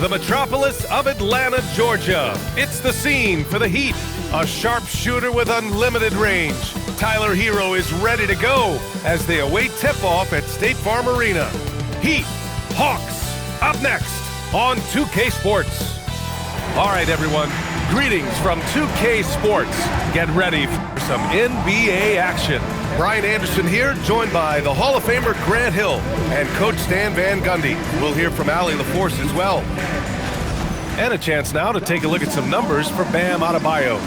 the metropolis of Atlanta, Georgia. It's the scene for the Heat, a sharpshooter with unlimited range. Tyler Herro is ready to go as they await tip-off at State Farm Arena. Heat, Hawks, up next on 2K Sports. All right, everyone, greetings from 2K Sports. Get ready for some NBA action. Brian Anderson here, joined by the Hall of Famer Grant Hill and Coach Stan Van Gundy. We'll hear from Allie LaForce as well. And a chance now to take a look at some numbers for Bam Adebayo.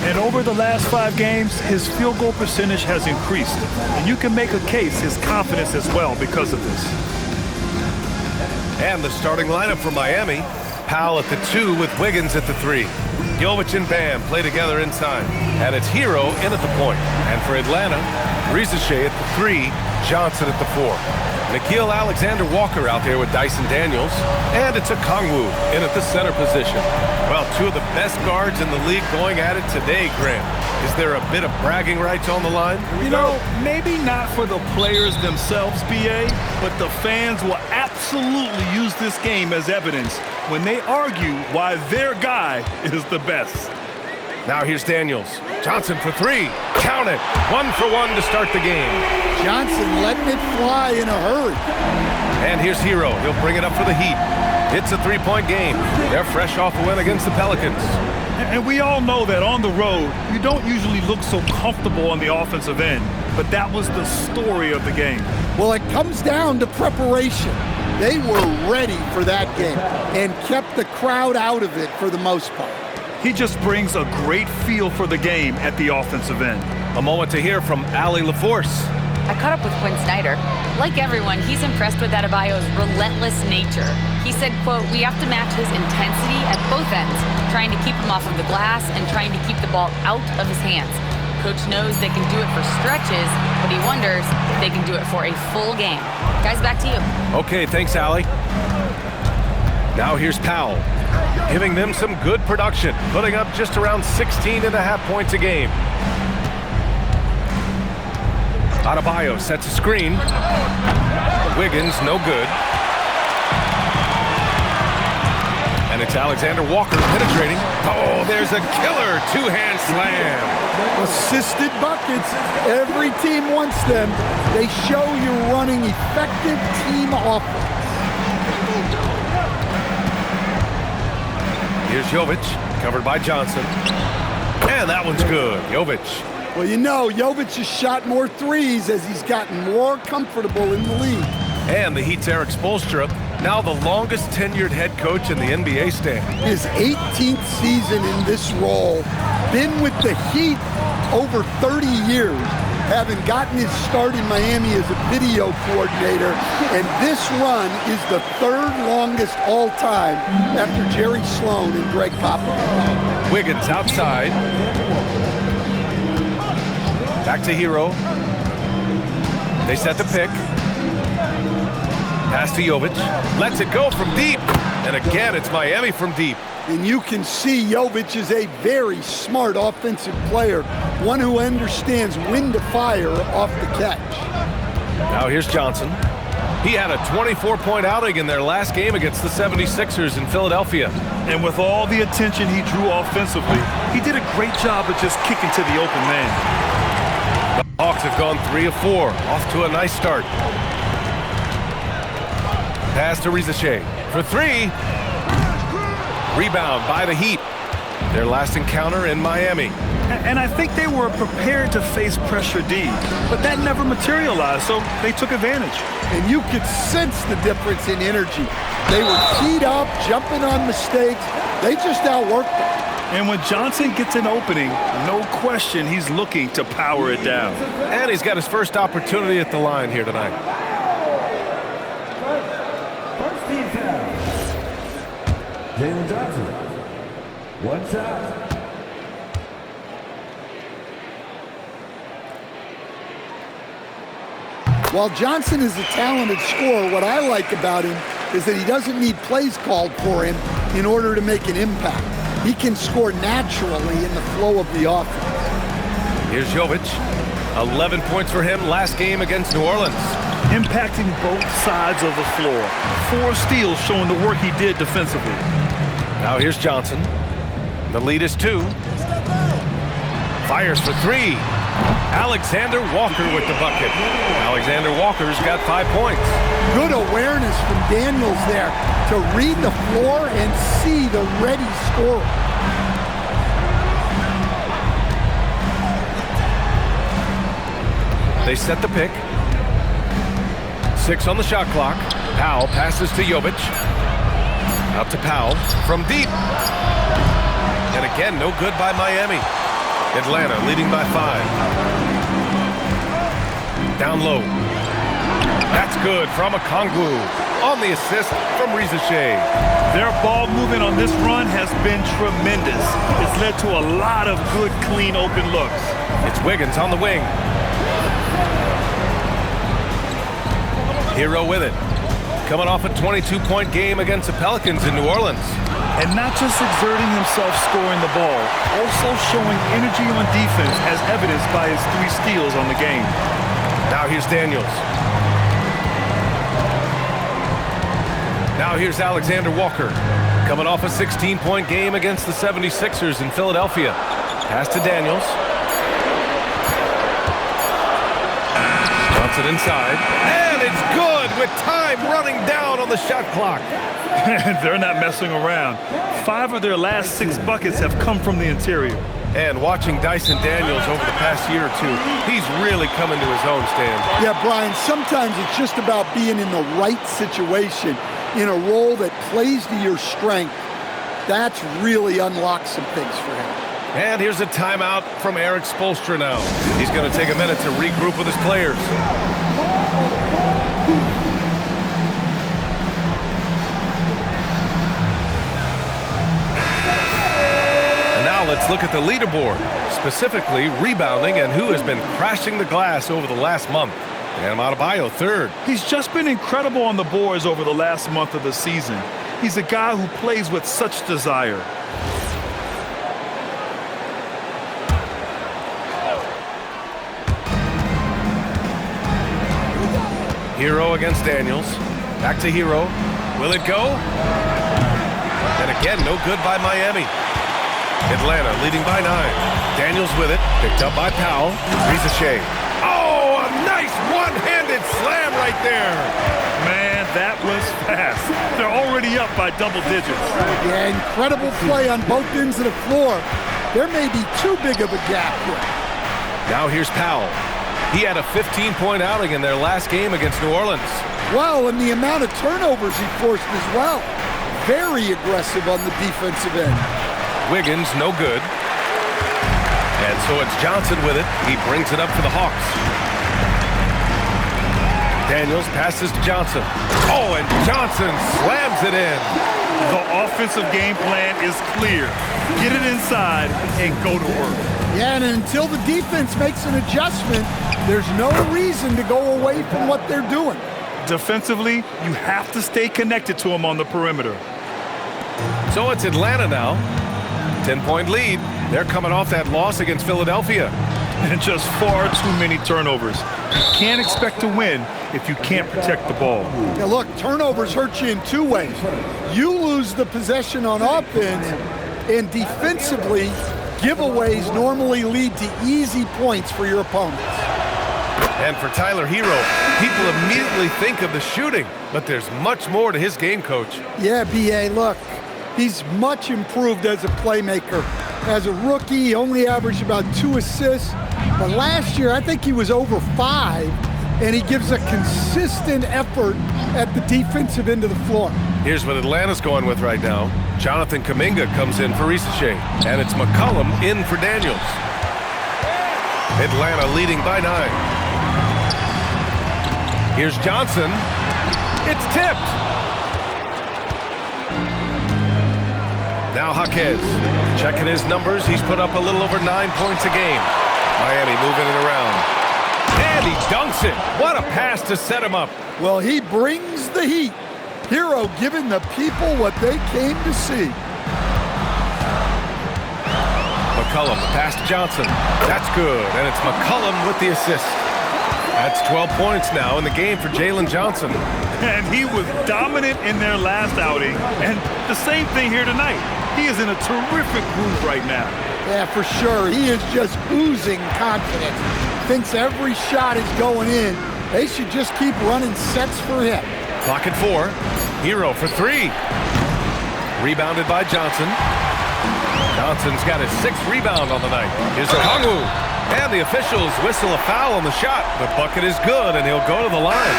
And over the last 5 games, his field goal percentage has increased. And you can make a case, his confidence as well, because of this. And the starting lineup for Miami. Powell at the 2 with Wiggins at the 3. Jovic and Bam play together inside. And it's Herro in at the point. And for Atlanta, Rizachet at the 3, Johnson at the 4. Nickeil Alexander-Walker out there with Dyson Daniels. And it's Okongwu in at the center position. Well, 2 of the best guards in the league going at it today, Graham. Is there a bit of bragging rights on the line? You know, maybe not for the players themselves, BA, but the fans will absolutely use this game as evidence when they argue why their guy is the best. Now here's Daniels. Johnson for 3. Count it. 1 for 1 to start the game. Johnson letting it fly in a hurry. And here's Herro. He'll bring it up for the Heat. It's a 3-point game. They're fresh off a win against the Pelicans. And we all know that on the road, you don't usually look so comfortable on the offensive end. But that was the story of the game. Well, it comes down to preparation. They were ready for that game and kept the crowd out of it for the most part. He just brings a great feel for the game at the offensive end. A moment to hear from Allie LaForce. I caught up with Quinn Snyder. Like everyone, he's impressed with Adebayo's relentless nature. He said, quote, "We have to match his intensity at both ends, trying to keep him off of the glass and trying to keep the ball out of his hands. Coach knows they can do it for stretches, but he wonders if they can do it for a full game." Guys, back to you. Okay, thanks, Allie. Now here's Powell, giving them some good production, putting up just around 16.5 points a game. Adebayo sets a screen. Wiggins, no good. And it's Alexander Walker penetrating. Oh, there's a killer 2-hand slam. Assisted buckets. Every team wants them. They show you're running effective team offense. Here's Jovic, covered by Johnson. And that one's good. Jovic. Well, you know, Jovic has shot more threes as he's gotten more comfortable in the league. And the Heat's Eric Spoelstra, now the longest tenured head coach in the NBA stand. His 18th season in this role, been with the Heat over 30 years, having gotten his start in Miami as a video coordinator, and this run is the 3rd longest all time after Jerry Sloan and Greg Popovich. Wiggins outside. Back to Herro. They set the pick. Pass to Jovic. Lets it go from deep. And again, it's Miami from deep. And you can see Jovic is a very smart offensive player, one who understands when to fire off the catch. Now here's Johnson. He had a 24-point outing in their last game against the 76ers in Philadelphia. And with all the attention he drew offensively, he did a great job of just kicking to the open man. The Hawks have gone 3 of 4, off to a nice start. Pass to Rizachet for 3. Rebound by the Heat. Their last encounter in Miami. And I think they were prepared to face pressure D, but that never materialized, so they took advantage. And you could sense the difference in energy. They were keyed up, jumping on mistakes. They just outworked them. And when Johnson gets an opening, no question he's looking to power it down. And he's got his first opportunity at the line here tonight. First team foul. Jalen Johnson. 1 shot. While Johnson is a talented scorer, what I like about him is that he doesn't need plays called for him in order to make an impact. He can score naturally in the flow of the offense. Here's Jovic. 11 points for him last game against New Orleans. impacting both sides of the floor. 4 steals showing the work he did defensively. Now here's Johnson. The lead is 2. Fires for 3. Alexander Walker with the bucket. Alexander Walker's got 5 points. Good awareness from Daniels there to read the floor and see the ready scorer. They set the pick. 6 on the shot clock. Powell passes to Jovic. Out to Powell from deep. And again, no good by Miami. Atlanta leading by 5. Down low. That's good from Okongwu. On the assist from Rizachet. Their ball movement on this run has been tremendous. It's led to a lot of good, clean, open looks. It's Wiggins on the wing. Herro with it. Coming off a 22-point game against the Pelicans in New Orleans. And not just exerting himself scoring the ball, also showing energy on defense as evidenced by his 3 steals on the game. Now here's Daniels. Now here's Alexander Walker. Coming off a 16-point game against the 76ers in Philadelphia. Pass to Daniels. Johnson inside. And it's good with time running down on the shot clock. They're not messing around. 5 of their last 6 buckets have come from the interior. And watching Dyson Daniels over the past year or 2, he's really coming to his own, Stan. Yeah, Brian, sometimes it's just about being in the right situation, in a role that plays to your strength. That's really unlocked some things for him. And here's a timeout from Eric Spoelstra now. He's going to take a minute to regroup with his players. And now let's look at the leaderboard, specifically rebounding and who has been crashing the glass over the last month. Bam Adebayo, 3rd. He's just been incredible on the boards over the last month of the season. He's a guy who plays with such desire. Herro against Daniels. Back to Herro. Will it go? And again, no good by Miami. Atlanta leading by 9. Daniels with it. Picked up by Powell. Rizachet. Oh, a nice one-handed slam right there. Man, that was fast. They're already up by double digits. Yeah, incredible play on both ends of the floor. There may be too big of a gap here. Now here's Powell. He had a 15-point outing in their last game against New Orleans. Well, and the amount of turnovers he forced as well. Very aggressive on the defensive end. Wiggins, no good. And so it's Johnson with it. He brings it up for the Hawks. Daniels passes to Johnson. Oh, and Johnson slams it in. The offensive game plan is clear. Get it inside and go to work. Yeah, and until the defense makes an adjustment, there's no reason to go away from what they're doing. Defensively, you have to stay connected to him on the perimeter. So it's Atlanta now. 10-point lead. They're coming off that loss against Philadelphia. And just far too many turnovers. You can't expect to win if you can't protect the ball. Now look, turnovers hurt you in 2 ways. You lose the possession on offense, and defensively, giveaways normally lead to easy points for your opponents. And for Tyler Herro, people immediately think of the shooting, but there's much more to his game, Coach. Yeah, B.A., look, he's much improved as a playmaker. As a rookie, he only averaged about 2 assists, but last year I think he was over 5, and he gives a consistent effort at the defensive end of the floor. Here's what Atlanta's going with right now. Jonathan Kuminga comes in for Rizachet, and it's McCollum in for Daniels. Atlanta leading by 9. Here's Johnson. It's tipped. Now Jaquez. Checking his numbers. He's put up a little over 9 points a game. Miami moving it around. And he dunks it. What a pass to set him up. Well, he brings the heat. Herro giving the people what they came to see. McCollum, pass to Johnson. That's good, and it's McCollum with the assist. That's 12 points now in the game for Jalen Johnson. And he was dominant in their last outing. And the same thing here tonight. He is in a terrific groove right now. Yeah, for sure. He is just oozing confidence. Thinks every shot is going in. They should just keep running sets for him. Clock at 4. Herro for 3. Rebounded by Johnson. Johnson's got his 6th rebound on the night. Here's Kongwu. And the officials whistle a foul on the shot. The bucket is good, and he'll go to the line.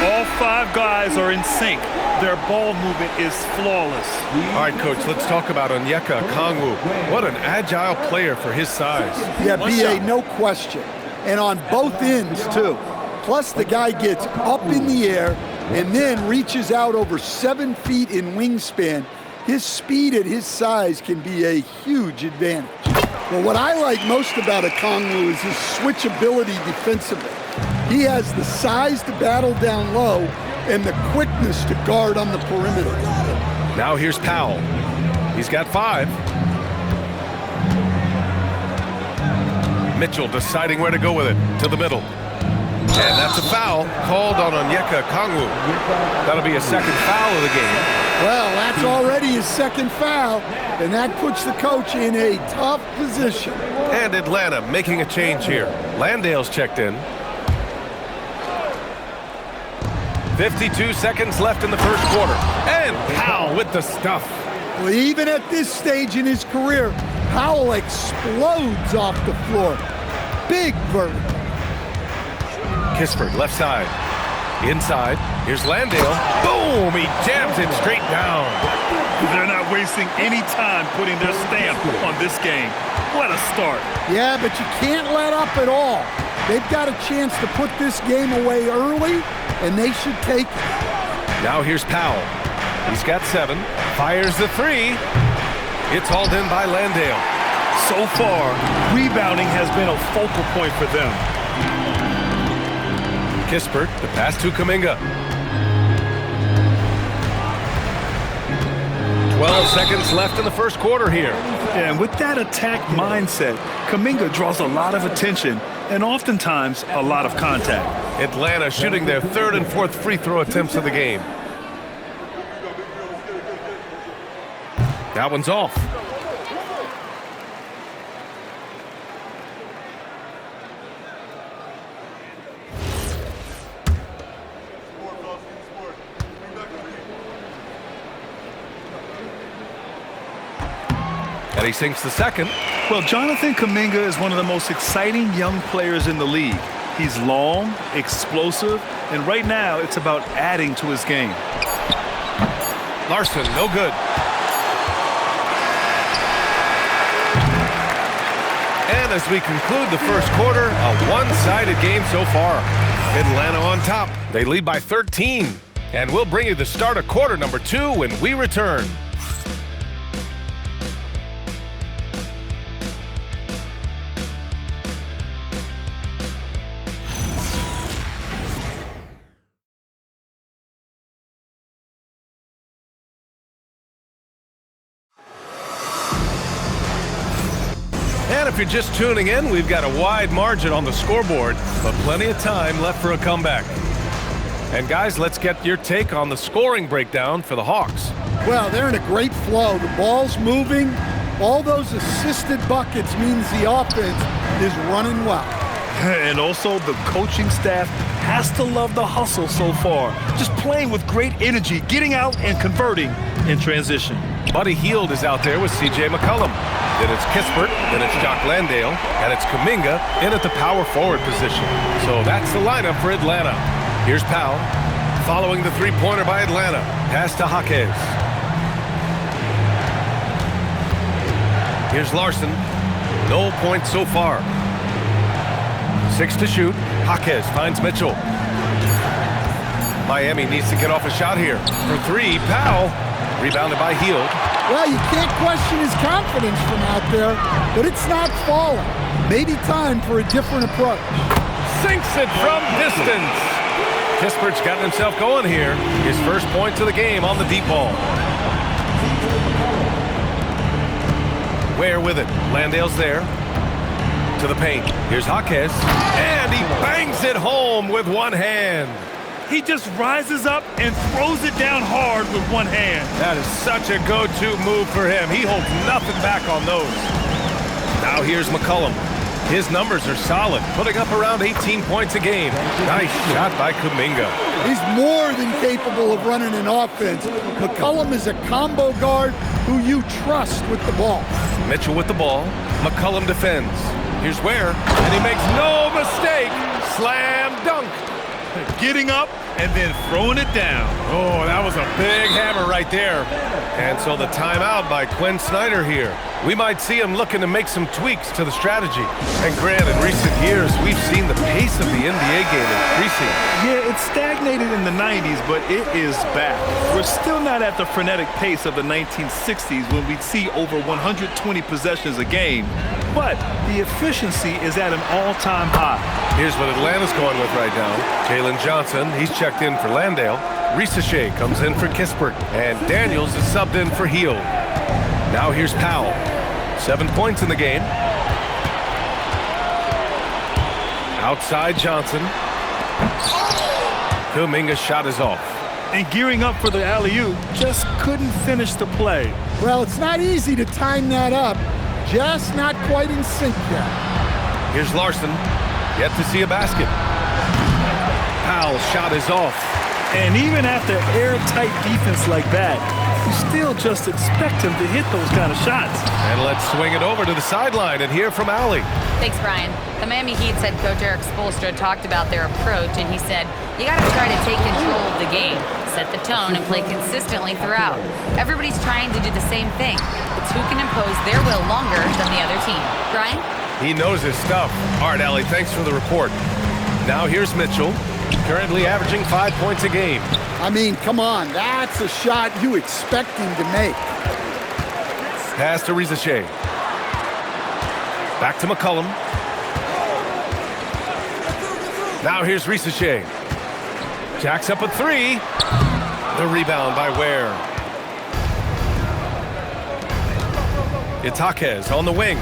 All 5 guys are in sync. Their ball movement is flawless. All right, Coach, let's talk about Onyeka Kongwu. What an agile player for his size. Yeah, B.A., no question. And on both ends, too. Plus, the guy gets up in the air and then reaches out over 7 feet in wingspan. His speed at his size can be a huge advantage. Well, what I like most about Okongwu is his switchability defensively. He has the size to battle down low and the quickness to guard on the perimeter. Now here's Powell. He's got 5. Mitchell deciding where to go with it, to the middle. And that's a foul called on Onyeka Kongwu. That'll be a 2nd foul of the game. Well, that's already his 2nd foul, and that puts the coach in a tough position. And Atlanta making a change here. Landale's checked in. 52 seconds left in the first quarter. And Powell with the stuff. Well, even at this stage in his career, Powell explodes off the floor. Big vertical. Kispert, left side. Inside. Here's Landale. Boom! He jams it straight down. They're not wasting any time putting their stamp on this game. What a start. Yeah, but you can't let up at all. They've got a chance to put this game away early, and they should take it. Now here's Powell. He's got 7. Fires the 3. It's hauled in by Landale. So far, rebounding has been a focal point for them. Kispert, the pass to Kuminga. 12 seconds left in the first quarter here. And with that attack mindset, Kuminga draws a lot of attention and oftentimes a lot of contact. Atlanta shooting their 3rd and 4th free throw attempts of the game. That one's off. And he sinks the 2nd. Well, Jonathan Kuminga is one of the most exciting young players in the league. He's long, explosive, and right now it's about adding to his game. Larson, no good. And as we conclude the first quarter, a one-sided game so far. Atlanta on top. They lead by 13. And we'll bring you the start of quarter number 2 when we return. And if you're just tuning in, we've got a wide margin on the scoreboard, but plenty of time left for a comeback. And guys, let's get your take on the scoring breakdown for the Hawks. Well, they're in a great flow. The ball's moving. All those assisted buckets means the offense is running well. And also the coaching staff has to love the hustle so far. Just playing with great energy, getting out and converting in transition. Buddy Hield is out there with C.J. McCollum. Then it's Kispert, then it's Jock Landale, and it's Kuminga in at the power forward position. So that's the lineup for Atlanta. Here's Powell, following the three-pointer by Atlanta. Pass to Jaquez. Here's Larson. No points so far. 6 to shoot. Jaquez finds Mitchell. Miami needs to get off a shot here. For 3, Powell. Rebounded by Hield. Well, you can't question his confidence from out there, but it's not falling. Maybe time for a different approach. Sinks it from distance. Kispert's gotten himself going here. His first points of the game on the deep ball. Ware with it. Landale's there. to the paint. Here's Jaquez, and he bangs it home with one hand. He just rises up and throws it down hard with one hand. That is such a go-to move for him. He holds nothing back on those. Now here's McCollum. His numbers are solid, putting up around 18 points a game. Nice shot by Kuminga. He's more than capable of running an offense. McCollum is a combo guard who you trust with the ball. Mitchell with the ball. McCollum defends. Here's Ware, and he makes no mistake. Slam dunk. Getting up and then throwing it down. Oh, that was a big hammer right there. And so the timeout by Quinn Snyder here. We might see him looking to make some tweaks to the strategy. And Grant, in recent years, we've seen the pace of the NBA game increasing. Yeah, it stagnated in the 90s, but it is back. We're still not at the frenetic pace of the 1960s when we'd see over 120 possessions a game. But the efficiency is at an all-time high. Here's what Atlanta's going with right now. Jalen Johnson, he's checked in for Landale. Risacher comes in for Kispert. And Daniels is subbed in for Hield. Now here's Powell. 7 points in the game. Outside Johnson. Kuminga's shot is off. And gearing up for the alley-oop, just couldn't finish the play. Well, it's not easy to time that up. Just not quite in sync yet. Here's Larson. Yet to see a basket. Powell's shot is off. And even after airtight defense like that, you still just expect him to hit those kind of shots. And let's swing it over to the sideline and hear from Allie. Thanks, Brian. The Miami Heat's head coach Eric Spoelstra talked about their approach, and he said, you got to try to take control of the game, set the tone, and play consistently throughout. Everybody's trying to do the same thing. It's who can impose their will longer than the other team. Brian? He knows his stuff. All right, Allie, thanks for the report. Now here's Mitchell, currently averaging 5 points a game. I mean, come on, that's a shot you expect him to make. Pass to Risacher. Back to McCollum. Now here's Risacher. Jacks up a three. The rebound by Ware. It's Jaquez on the wing.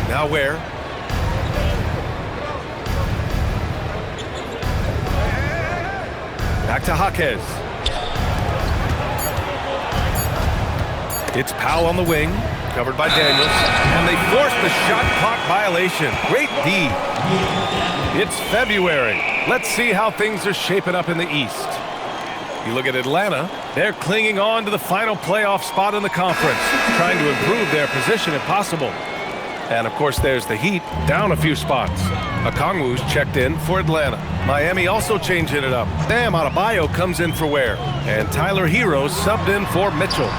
Now Ware. Back to Jaquez. It's Powell on the wing, covered by Daniels, and they forced the shot clock violation. Great D. It's February. Let's see how things are shaping up in the East. You look at Atlanta, they're clinging on to the final playoff spot in the conference, trying to improve their position if possible. And of course, there's the Heat, down a few spots. Okongwu's checked in for Atlanta. Miami also changing it up. Bam Adebayo comes in for Ware. And Tyler Herro subbed in for Mitchell.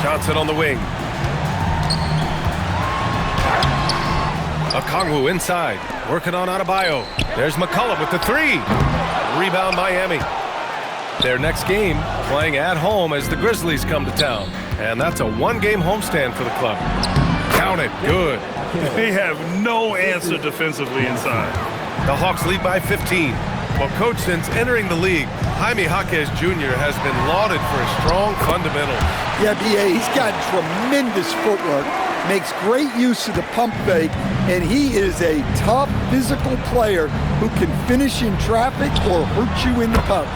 Johnson on the wing. Okongwu inside, working on Adebayo. There's McCollum with the three. Rebound Miami. Their next game playing at home as the Grizzlies come to town. And that's a one-game homestand for the club. Count it, good. They have no answer defensively inside. The Hawks lead by 15. Well, coach, since entering the league, Jaime Jaquez Jr. has been lauded for his strong fundamentals. Yeah, B.A., he's got tremendous footwork, makes great use of the pump fake, and he is a tough physical player who can finish in traffic or hurt you in the post.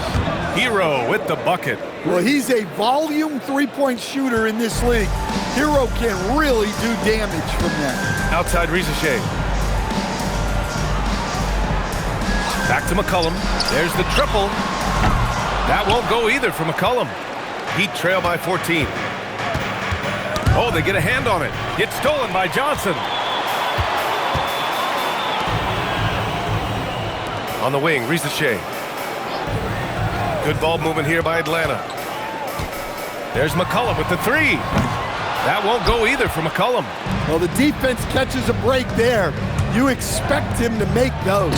Herro with the bucket. Well, he's a volume three-point shooter in this league. Herro can really do damage from that. Outside Risacher. Back to McCollum. There's the triple. That won't go either for McCollum. Heat trail by 14. Oh, they get a hand on it. It's stolen by Johnson. On the wing, Risacher. Good ball movement here by Atlanta. There's McCollum with the three. That won't go either for McCollum. Well, the defense catches a break there. You expect him to make those.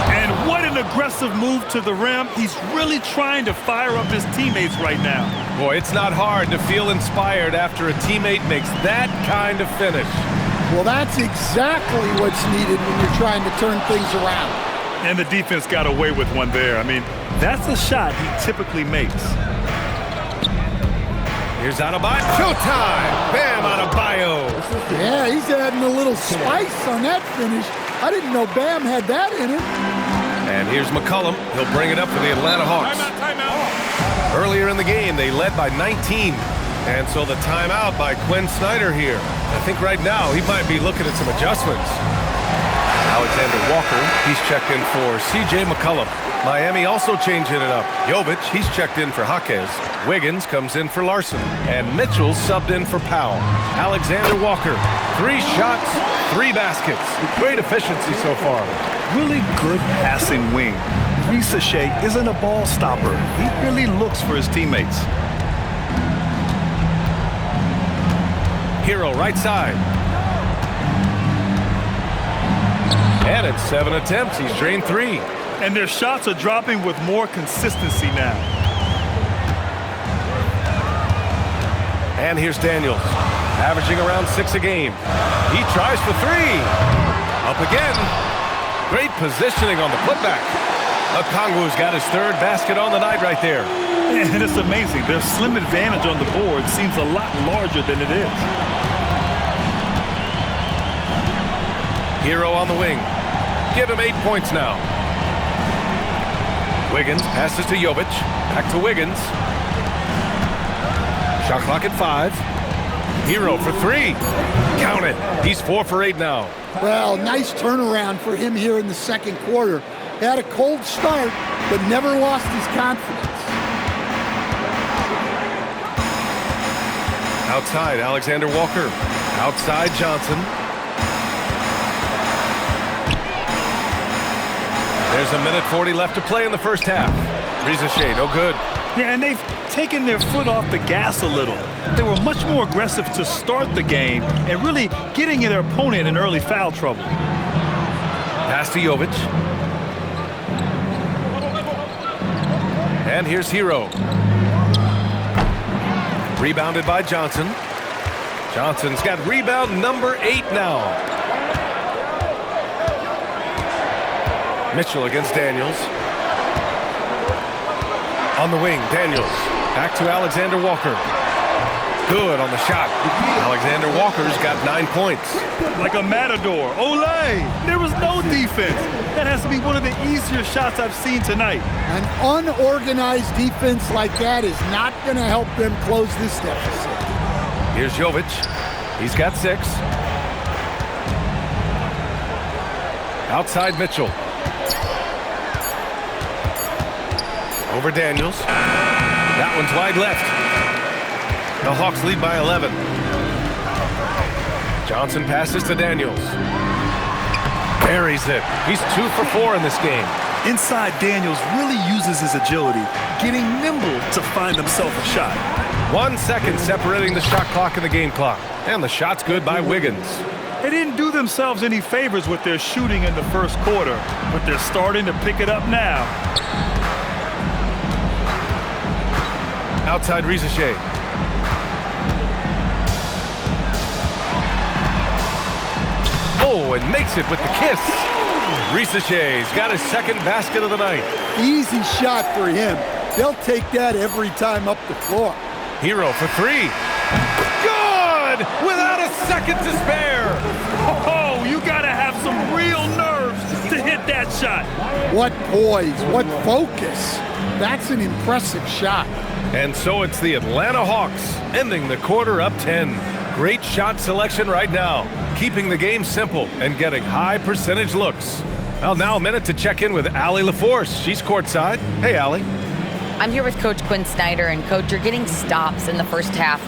And what an aggressive move to the rim. He's really trying to fire up his teammates right now. Boy, it's not hard to feel inspired after a teammate makes that kind of finish. Well, that's exactly what's needed when you're trying to turn things around. And the defense got away with one there. I mean, that's a shot he typically makes. Here's Adebayo. Showtime! Bam Adebayo. Yeah, he's adding a little spice on that finish. I didn't know Bam had that in him. And here's McCollum. He'll bring it up for the Atlanta Hawks. Timeout. Earlier in the game, they led by 19. And so the timeout by Quinn Snyder here. I think right now he might be looking at some adjustments. Alexander Walker, he's checked in for C.J. McCollum. Miami also changing it up. Jovic, he's checked in for Jaquez. Wiggins comes in for Larson. And Mitchell subbed in for Powell. Alexander Walker, 3 shots, 3 baskets. Great efficiency so far. Really good passing wing. Ricochet isn't a ball stopper. He really looks for his teammates. Herro right side. And in 7 attempts, he's drained 3. And their shots are dropping with more consistency now. And here's Daniels, averaging around 6 a game. He tries for 3. Up again. Great positioning on the putback. Okongwu's got his 3rd basket on the night right there. And it's amazing. Their slim advantage on the board seems a lot larger than it is. Herro on the wing. Give him 8 points now. Wiggins passes to Jovic. Back to Wiggins. Shot clock at 5. Herro for 3. Count it. He's 4 for 8 now. Well, nice turnaround for him here in the second quarter. Had a cold start, but never lost his confidence. Outside, Alexander Walker. Outside, Johnson. There's a minute 40 left to play in the first half. Ricochet, no good. Yeah, and they've taken their foot off the gas a little. They were much more aggressive to start the game and really getting their opponent in early foul trouble. Pass to Jovic. And here's Herro. Rebounded by Johnson. Johnson's got rebound number 8 now. Mitchell against Daniels. On the wing, Daniels. Back to Alexander Walker. Good on the shot. Alexander Walker's got 9 points. Like a matador. Olay! There was no defense. That has to be one of the easier shots I've seen tonight. An unorganized defense like that is not going to help them close this deficit. Here's Jovic. He's got 6. Outside Mitchell. Over Daniels. That one's wide left. The Hawks lead by 11. Johnson passes to Daniels. Buries it. He's 2 for 4 in this game. Inside, Daniels really uses his agility, getting nimble to find himself a shot. 1 second separating the shot clock and the game clock. And the shot's good by Wiggins. They didn't do themselves any favors with their shooting in the first quarter, but they're starting to pick it up now. Outside Ricochet. Oh, and makes it with the kiss. Ricochet's got his 2nd basket of the night. Easy shot for him. They'll take that every time up the floor. Herro for 3. Good! Without a second to spare. Oh, you gotta have some real nerves to hit that shot. What poise, what focus. That's an impressive shot. And so it's the Atlanta Hawks ending the quarter up 10. Great shot selection right now, keeping the game simple and getting high percentage looks. Well, now a minute to check in with Allie LaForce. She's courtside. Hey, Allie. I'm here with Coach Quinn Snyder, and Coach, you're getting stops in the first half.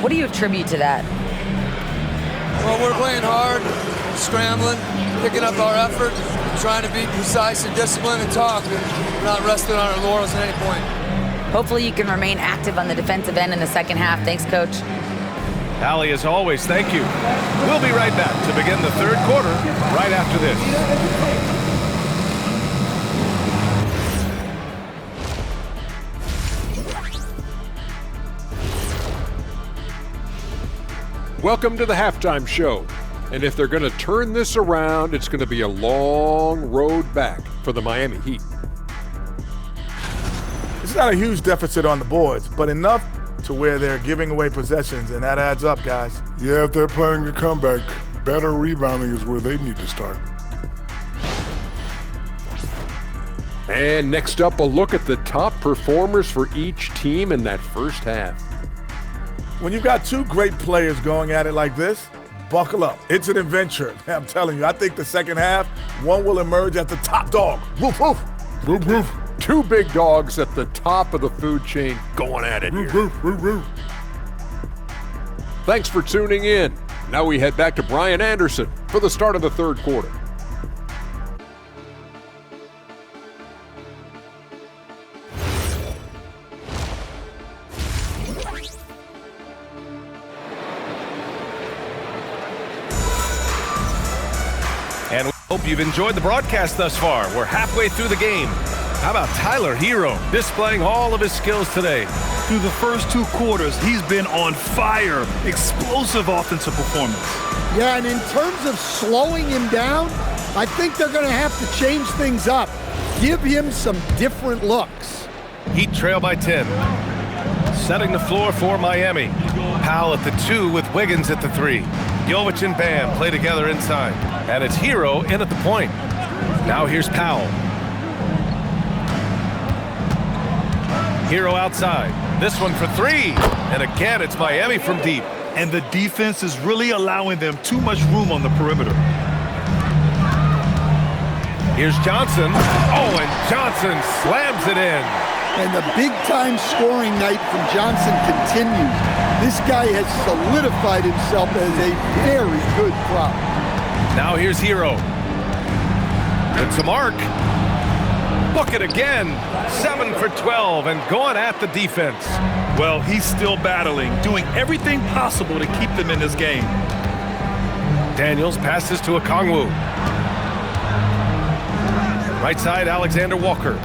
What do you attribute to that? Well, we're playing hard, scrambling, picking up our effort, trying to be precise and disciplined and talk, and we're not resting on our laurels at any point. Hopefully you can remain active on the defensive end in the second half. Thanks, Coach. Allie, as always, thank you. We'll be right back to begin the third quarter right after this. Welcome to the halftime show. And if they're going to turn this around, it's going to be a long road back for the Miami Heat. It's not a huge deficit on the boards, but enough to where they're giving away possessions, and that adds up, guys. Yeah, if they're planning a comeback, better rebounding is where they need to start. And next up, a look at the top performers for each team in that first half. When you've got two great players going at it like this, buckle up. It's an adventure. I'm telling you, I think the second half, one will emerge as the top dog. Woof, woof. Woof, woof. Two big dogs at the top of the food chain going at it here. Woof, woof, woof. Thanks for tuning in. Now we head back to Brian Anderson for the start of the third quarter. And we hope you've enjoyed the broadcast thus far. We're halfway through the game. How about Tyler Herro displaying all of his skills today? Through the first two quarters, he's been on fire. Explosive offensive performance. Yeah, and in terms of slowing him down, I think they're going to have to change things up. Give him some different looks. Heat trail by 10. Setting the floor for Miami. Powell at the 2 with Wiggins at the 3. Jovic and Bam play together inside. And it's Herro in at the point. Now here's Powell. Herro outside. This one for 3. And again, it's Miami from deep. And the defense is really allowing them too much room on the perimeter. Here's Johnson. Oh, and Johnson slams it in. And the big-time scoring night from Johnson continues. This guy has solidified himself as a very good prop. Now here's Herro. Good to mark. Book it again. 7 for 12 and going at the defense. Well, he's still battling, doing everything possible to keep them in this game. Daniels passes to Okongwu. Right side, Alexander Walker.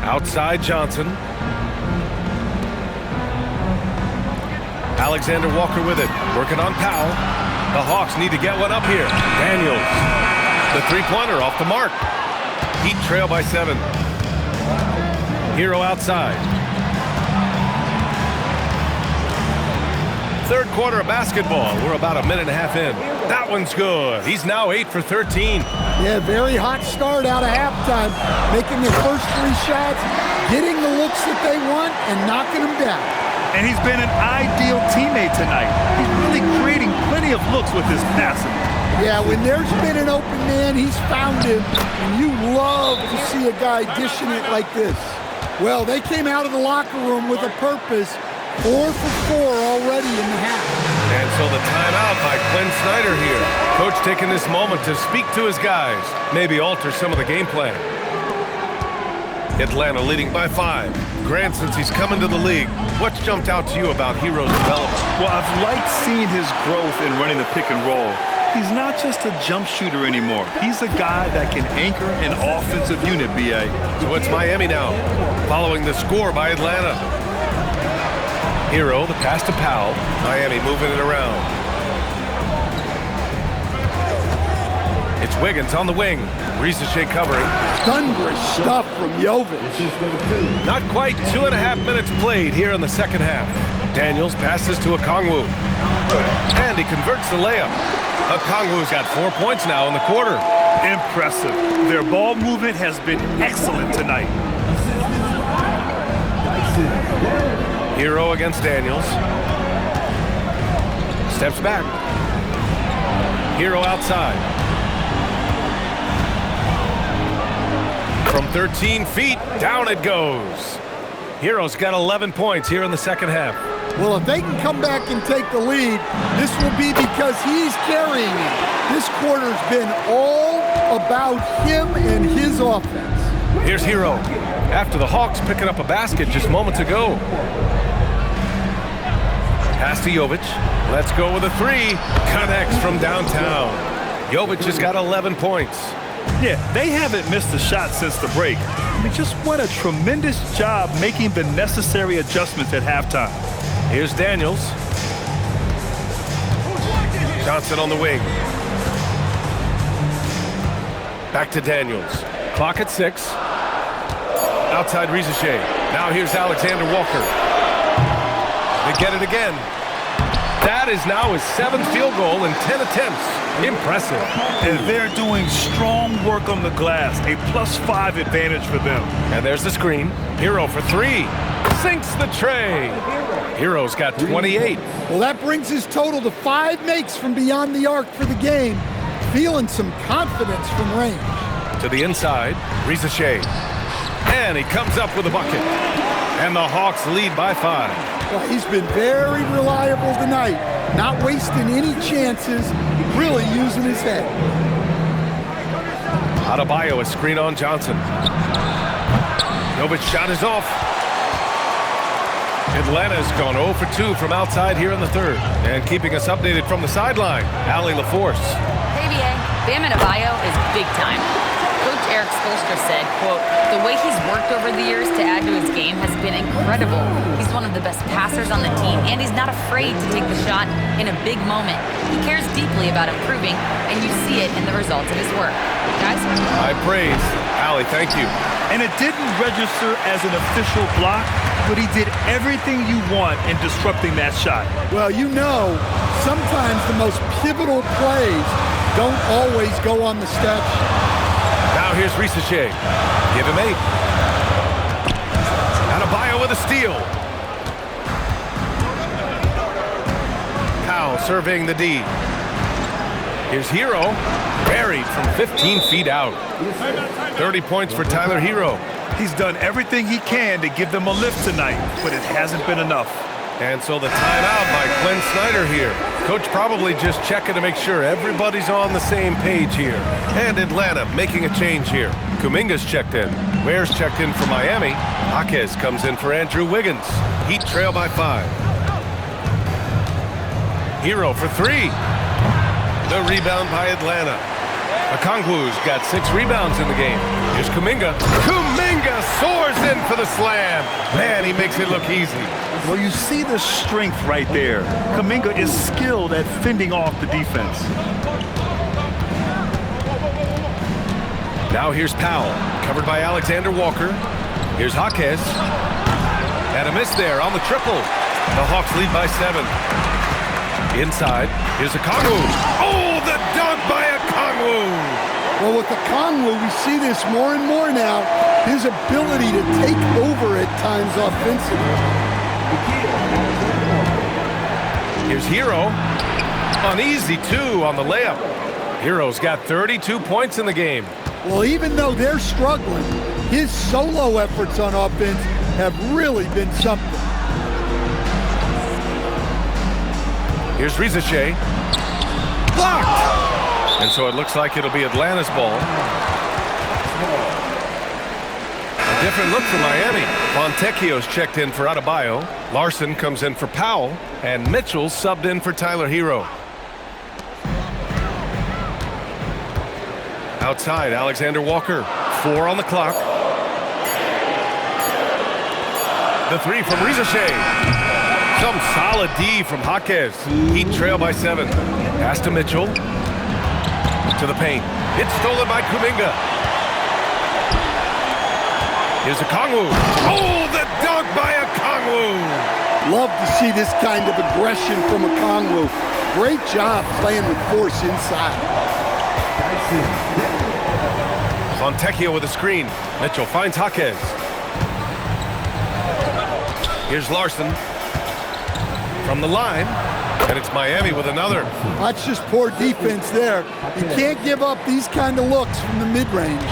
Outside, Johnson. Alexander Walker with it. Working on Powell. The Hawks need to get one up here. Daniels. The three-pointer off the mark. Heat trail by 7. Herro outside. Third quarter of basketball. We're about a minute and a half in. That one's good. He's now 8 for 13. Yeah, very hot start out of halftime. Making the first 3 shots, getting the looks that they want, and knocking them down. And he's been an ideal teammate tonight. He's really creating plenty of looks with his passing. Yeah, when there's been an open man, he's found him. And you love to see a guy dishing it like this. Well, they came out of the locker room with a purpose. 4 for 4 already in the half. And so the timeout by Quinn Snyder here. Coach taking this moment to speak to his guys, maybe alter some of the game plan. Atlanta leading by 5. Grant, since he's come into the league, what's jumped out to you about Herro's development? Well, I've liked seeing his growth in running the pick and roll. He's not just a jump shooter anymore. He's a guy that can anchor an offensive unit, B.A. So it's Miami now, following the score by Atlanta. Herro, the pass to Powell. Miami moving it around. It's Wiggins on the wing. Ricochet covering. Thunderous stuff from Jovic. Not quite 2.5 minutes played here in the second half. Daniels passes to Okongwu. And he converts the layup. Okongwu's got 4 points now in the quarter. Impressive. Their ball movement has been excellent tonight. Herro against Daniels. Steps back. Herro outside. From 13 feet, down it goes. Herro's got 11 points here in the second half. Well, if they can come back and take the lead, this will be because he's carrying it. This quarter's been all about him and his offense. Here's Herro. After the Hawks picking up a basket just moments ago. Pass to Jovic. Let's go with a 3. Connects from downtown. Jovic has got 11 points. Yeah, they haven't missed a shot since the break. They just won a tremendous job making the necessary adjustments at halftime. Here's Daniels. Johnson on the wing. Back to Daniels. Clock at 6. Outside Rizachet. Now here's Alexander Walker. They get it again. That is now his 7th field goal in 10 attempts. Impressive. And they're doing strong work on the glass. A +5 advantage for them. And there's the screen. Herro for 3. Sinks the tray. Herro's got 28. Well, that brings his total to 5 makes from beyond the arc for the game. Feeling some confidence from range. To the inside, Rizachet. And he comes up with a bucket. And the Hawks lead by 5. Well, he's been very reliable tonight. Not wasting any chances, really using his head. Adebayo, a screen on Johnson. Novic's shot is off. Atlanta's gone 0 for 2 from outside here in the 3rd. And keeping us updated from the sideline, Allie LaForce. Hey, BA. Bam Adebayo is big time. Coach Eric Spoelstra said, quote, the way he's worked over the years to add to his game has been incredible. He's one of the best passers on the team, and he's not afraid to take the shot in a big moment. He cares deeply about improving, and you see it in the results of his work. Guys? High praise. Allie, thank you. And it didn't register as an official block, but he did everything you want in disrupting that shot. Well, you know, sometimes the most pivotal plays don't always go on the steps. Now here's Rizachet. Give him 8. Adebayo with a steal. Powell surveying the D. Here's Herro. Buried from 15 feet out. 30 points for Tyler Herro. He's done everything he can to give them a lift tonight, but it hasn't been enough. And so the timeout by Glenn Snyder here. Coach probably just checking to make sure everybody's on the same page here. And Atlanta making a change here. Kuminga's checked in. Ware's checked in for Miami. Jaquez comes in for Andrew Wiggins. Heat trail by 5. Herro for 3. The rebound by Atlanta. Okongwu's got 6 rebounds in the game. Here's Kuminga. Kuminga soars in for the slam. Man, he makes it look easy. Well, you see the strength right there. Kuminga is skilled at fending off the defense. Now here's Powell, covered by Alexander Walker. Here's Jaquez. And a miss there on the triple. The Hawks lead by 7. Inside, here's Okongwu. Oh, the dunk by Okongwu! Well, with Okongwu, we see this more and more now. His ability to take over at times offensively. Here's Herro. Uneasy, 2 on the layup. Herro's got 32 points in the game. Well, even though they're struggling, his solo efforts on offense have really been something. Here's Rizachet. Blocked! And so it looks like it'll be Atlanta's ball. A different look for Miami. Fontecchio's checked in for Adebayo. Larson comes in for Powell. And Mitchell's subbed in for Tyler Herro. Outside, Alexander Walker. 4 on the clock. The 3 from Rizachet. Some solid D from Jaquez. Heat trail by 7. Pass to Mitchell. To the paint. It's stolen by Kuminga. Here's Okongwu. Oh, the dunk by Okongwu! Love to see this kind of aggression from Okongwu. Great job playing with force inside. Fontecchio with a screen. Mitchell finds Jaquez. Here's Larson. From the line, and it's Miami with another. That's just poor defense there. You can't give up these kind of looks from the mid-range.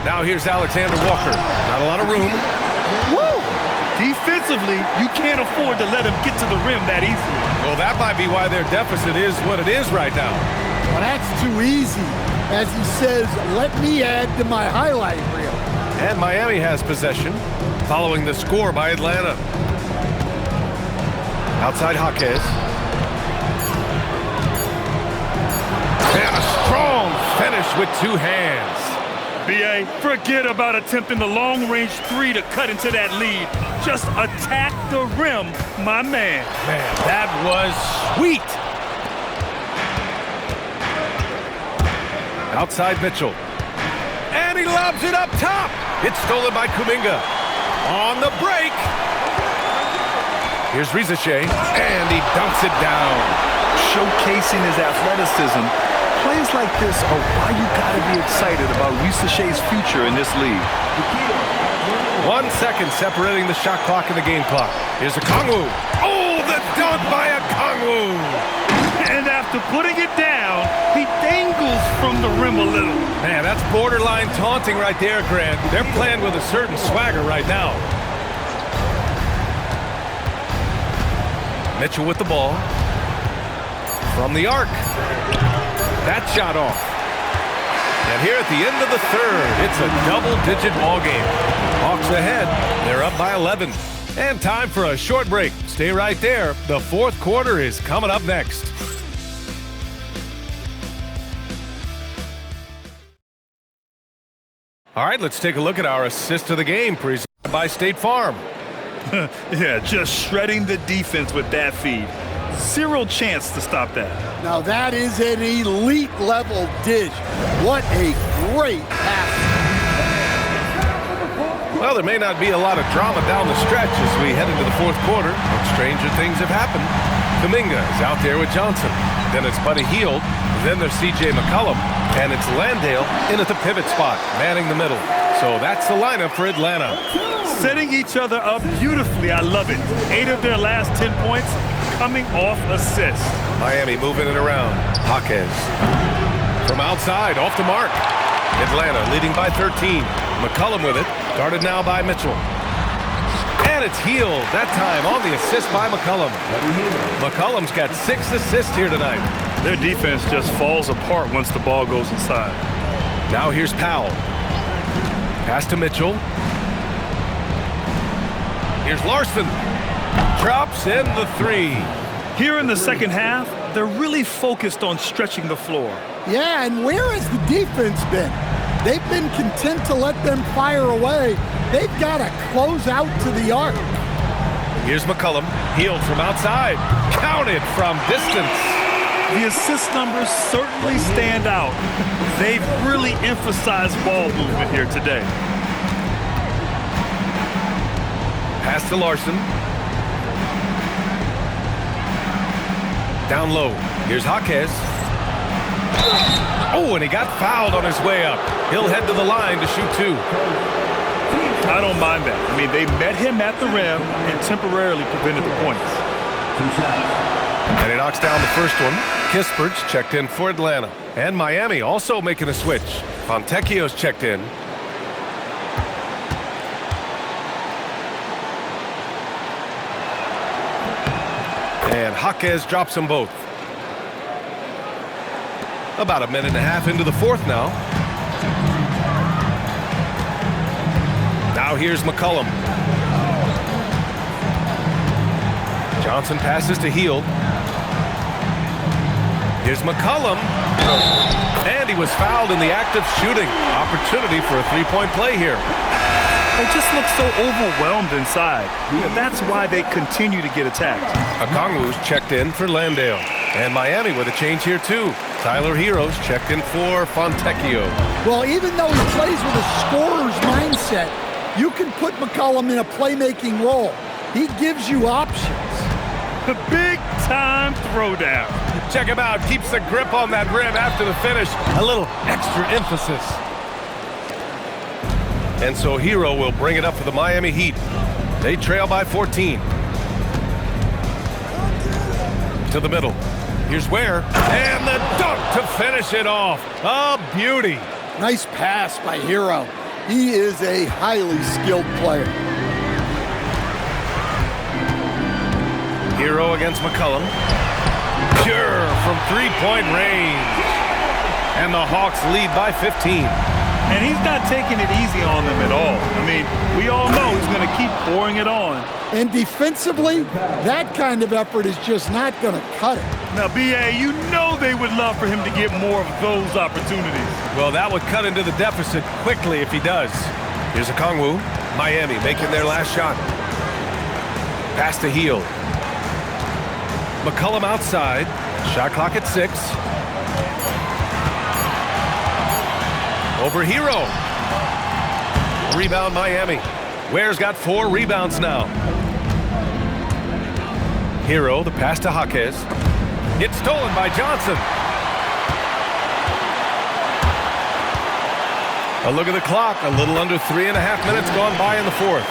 Now here's Alexander Walker. Not a lot of room. Woo! Defensively, you can't afford to let him get to the rim that easily. Well, that might be why their deficit is what it is right now. Well, that's too easy. As he says, let me add to my highlight reel. And Miami has possession, following the score by Atlanta. Outside Jaquez. And a strong finish with 2 hands. BA, forget about attempting the long-range 3 to cut into that lead. Just attack the rim, my man. Man, that was sweet. Outside Mitchell. lobs it up top. It's stolen by Kuminga. On the break. Here's Rizachet, and he dunks it down. Showcasing his athleticism. Plays like this are why you got to be excited about Rizachet's future in this league. 1 second separating the shot clock and the game clock. Here's a Kongwu. Oh, the dunk by a Kongwu. And after putting it down, he dangles from the rim a little. Man, that's borderline taunting right there, Grant. They're playing with a certain swagger right now. Mitchell with the ball. From the arc. That shot off. And here at the end of the third, it's a double-digit ball game. Hawks ahead. They're up by 11. And time for a short break. Stay right there. The fourth quarter is coming up next. All right, let's take a look at our assist of the game presented by State Farm. Yeah, just shredding the defense with that feed. Zero chance to stop that. Now that is an elite level dish. What a great pass. Well, there may not be a lot of drama down the stretch as we head into the fourth quarter, but stranger things have happened. Kuminga is out there with Johnson. Then it's Buddy Hield. Then there's C.J. McCollum. And it's Landale in at the pivot spot, manning the middle. So that's the lineup for Atlanta. Setting each other up beautifully. I love it. 8 of their last 10 points coming off assists. Miami moving it around. Jaquez. From outside, off the mark. Atlanta leading by 13. McCollum with it. Guarded now by Mitchell. And it's Hield, that time on the assist by McCollum. McCollum's got 6 assists here tonight. Their defense just falls apart once the ball goes inside. Now here's Powell. Pass to Mitchell. Here's Larson. Drops in the 3. Here in the second half, they're really focused on stretching the floor. Yeah, and where has the defense been? They've been content to let them fire away. They've got to close out to the arc. Here's McCollum. Hield from outside. Counted from distance. The assist numbers certainly stand out. They've really emphasized ball movement here today. Pass to Larson. Down low. Here's Jaquez. Oh, and he got fouled on his way up. He'll head to the line to shoot 2. I don't mind that. I mean, they met him at the rim and temporarily prevented the points. And he knocks down the first one. Kispert's checked in for Atlanta. And Miami also making a switch. Fontecchio's checked in. And Jaquez drops them both. About a minute and a half into the fourth now. Now here's McCollum. Johnson passes to Hield. Here's McCollum. And he was fouled in the act of shooting. Opportunity for a three-point play here. They just look so overwhelmed inside. And that's why they continue to get attacked. Okongwu's checked in for Landale. And Miami with a change here too. Tyler Herro's checked in for Fontecchio. Well, even though he plays with a scorer's mindset, you can put McCollum in a playmaking role. He gives you options. Big time throwdown. Check him out. Keeps the grip on that rim after the finish. A little extra emphasis. And so Herro will bring it up for the Miami Heat. They trail by 14. To the middle. Here's Ware. And the dunk to finish it off. A beauty. Nice pass by Herro. He is a highly skilled player. Herro against McCollum. Pure from three-point range. And the Hawks lead by 15. And he's not taking it easy on them at all. I mean, we all know he's going to keep pouring it on. And defensively, that kind of effort is just not going to cut it. Now, B.A., you know they would love for him to get more of those opportunities. Well, that would cut into the deficit quickly if he does. Here's Okongwu. Miami making their last shot. Pass to Hield. McCollum outside. Shot clock at 6. Over Herro. Rebound Miami. Ware's got 4 rebounds now. Herro, the pass to Jaquez. It's stolen by Johnson. A look at the clock. A little under 3.5 minutes gone by in the fourth.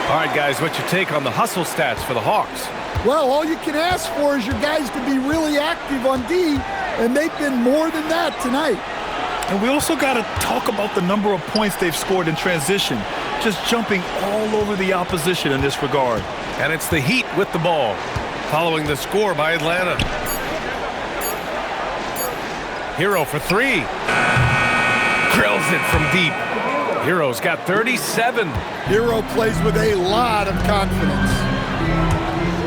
All right, guys, what's your take on the hustle stats for the Hawks? Well, all you can ask for is your guys to be really active on D, and they've been more than that tonight. And we also got to talk about the number of points they've scored in transition, just jumping all over the opposition in this regard. And it's the Heat with the ball, following the score by Atlanta. Herro for 3. Drills it from deep. Herro's got 37. Herro plays with a lot of confidence.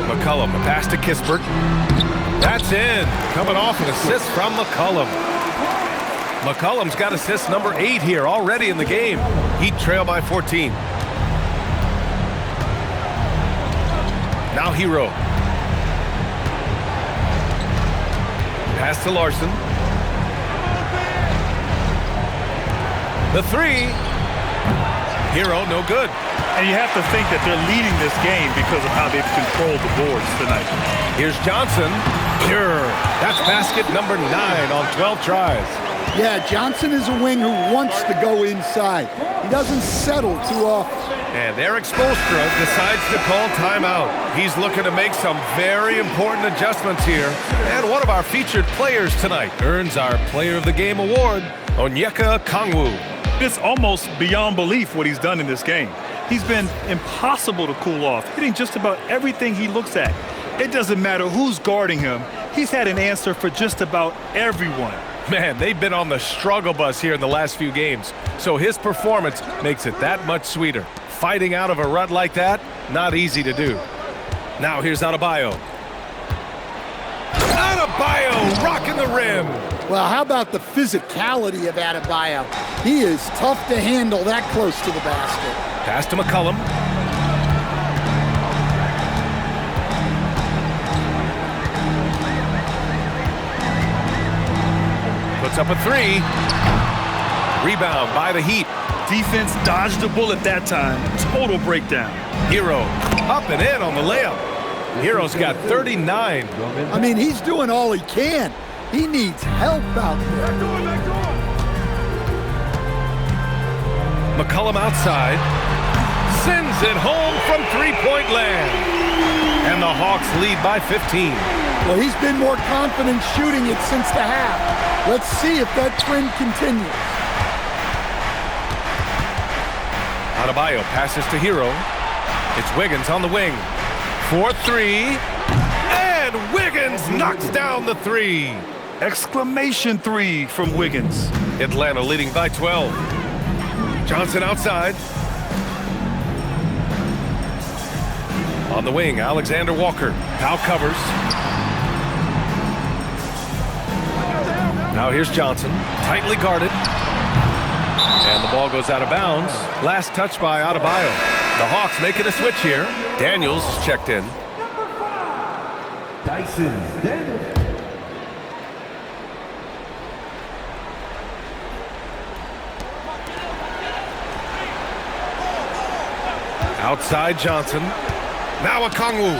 McCollum, the pass to Kispert. That's in. Coming off an assist from McCollum. McCollum's got assist number 8 here already in the game. Heat trail by 14. Now Herro. Pass to Larson. The 3. Herro, no good. And you have to think that they're leading this game because of how they've controlled the boards tonight. Here's Johnson. Pure. That's basket number 9 on 12 tries. Yeah, Johnson is a wing who wants to go inside. He doesn't settle too often. And Eric Spoelstra decides to call timeout. He's looking to make some very important adjustments here. And one of our featured players tonight earns our Player of the Game award, Onyeka Okongwu. It's almost beyond belief what he's done in this game. He's been impossible to cool off, hitting just about everything he looks at. It doesn't matter who's guarding him. He's had an answer for just about everyone. Man, they've been on the struggle bus here in the last few games, so his performance makes it that much sweeter. Fighting out of a rut like that, not easy to do. Now here's Adebayo. Adebayo rocking the rim. Well, how about the physicality of Adebayo? He is tough to handle that close to the basket. Pass to McCollum. Puts up a 3. Rebound by the Heat. Defense dodged a bullet that time. Total breakdown. Herro up and in on the layup. Herro's got 39. I mean, he's doing all he can. He needs help out there. McCollum outside. Sends it home from three-point land. And the Hawks lead by 15. Well, he's been more confident shooting it since the half. Let's see if that trend continues. Adebayo passes to Herro. It's Wiggins on the wing. 4-3. And Wiggins knocks down the 3. Exclamation 3 from Wiggins. Atlanta leading by 12. Johnson outside. On the wing, Alexander Walker. Powell covers. Now here's Johnson. Tightly guarded. And the ball goes out of bounds. Last touch by Adebayo. The Hawks making a switch here. Daniels checked in. Dyson Daniels. Outside Johnson. Now Okongwu.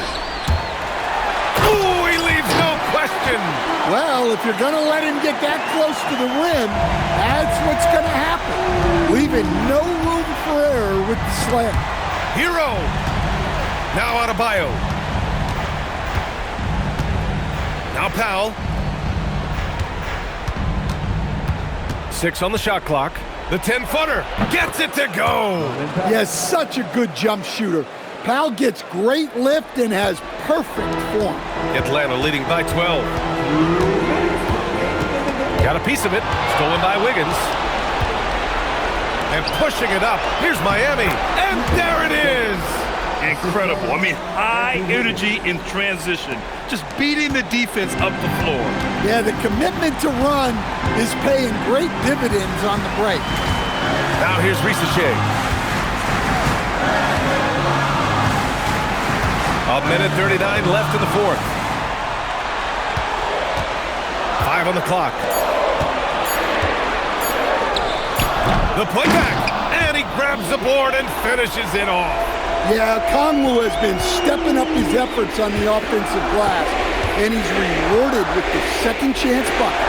Ooh, he leaves no question. Well, if you're going to let him get that close to the rim, that's what's going to happen. Leaving no room for error with the slam. Herro. Now Adebayo. Now Powell. 6 on the shot clock. The 10-footer gets it to go. Yes, such a good jump shooter. Powell gets great lift and has perfect form. Atlanta leading by 12. Got a piece of it. Stolen by Wiggins. And pushing it up. Here's Miami. And there it is. Incredible. I mean, high energy in transition. Just beating the defense up the floor. Yeah, the commitment to run is paying great dividends on the break. Now here's Ricochet. A minute 39 left in the fourth. 5 on the clock. The playback, and he grabs the board and finishes it off. Yeah, Kongwu has been stepping up his efforts on the offensive glass, and he's rewarded with the second chance bucket.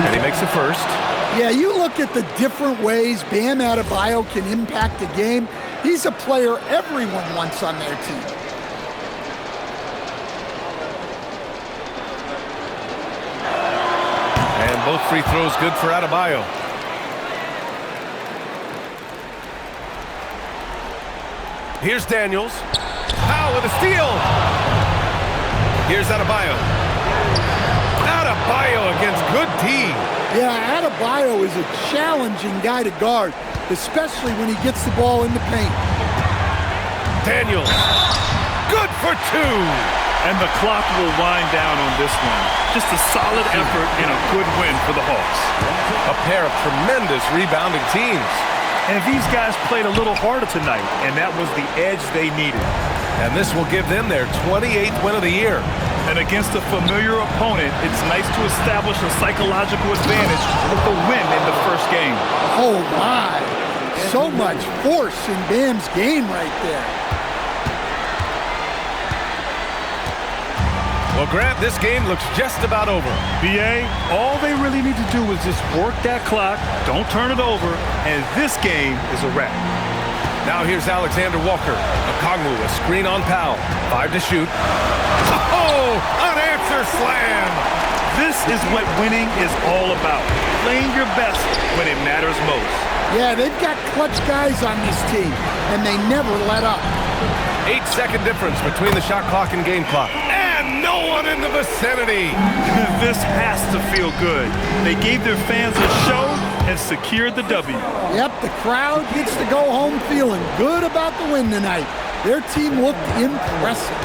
And he makes the first. Yeah, you look at the different ways Bam Adebayo can impact a game. He's a player everyone wants on their team. And both free throws good for Adebayo. Here's Daniels. Powell with a steal. Here's Adebayo. Adebayo against good D. Yeah, Adebayo is a challenging guy to guard, especially when he gets the ball in the paint. Daniels. Good for two. And the clock will wind down on this one. Just a solid effort and a good win for the Hawks. A pair of tremendous rebounding teams. And these guys played a little harder tonight, and that was the edge they needed. And this will give them their 28th win of the year. And against a familiar opponent, it's nice to establish a psychological advantage with the win in the first game. Oh, my. So much force in Bam's game right there. Well, Grant, this game looks just about over. BA, all they really need to do is just work that clock, don't turn it over, and this game is a wrap. Now here's Alexander Walker. Okongwu, a screen on Powell. 5 to shoot. Oh, an answer slam! This is what winning is all about. Playing your best when it matters most. Yeah, they've got clutch guys on this team, and they never let up. 8-second difference between the shot clock and game clock. And no one in the vicinity. This has to feel good. They gave their fans a show and secured the W. Yep, the crowd gets to go home feeling good about the win tonight. Their team looked impressive.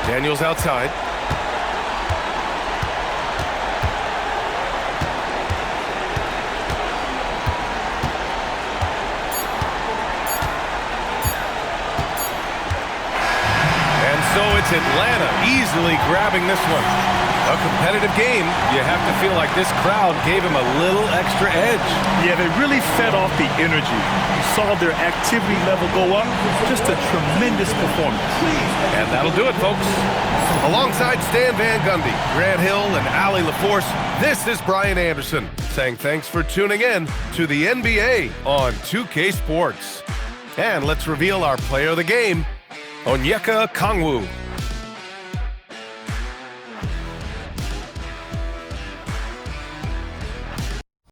Daniels outside. So it's Atlanta easily grabbing this one. A competitive game. You have to feel like this crowd gave him a little extra edge. Yeah, they really fed off the energy. You saw their activity level go up. Just a tremendous performance. And that'll do it, folks. Alongside Stan Van Gundy, Grant Hill, and Allie LaForce, this is Brian Anderson saying thanks for tuning in to the NBA on 2K Sports. And let's reveal our player of the game, Onyeka Okongwu.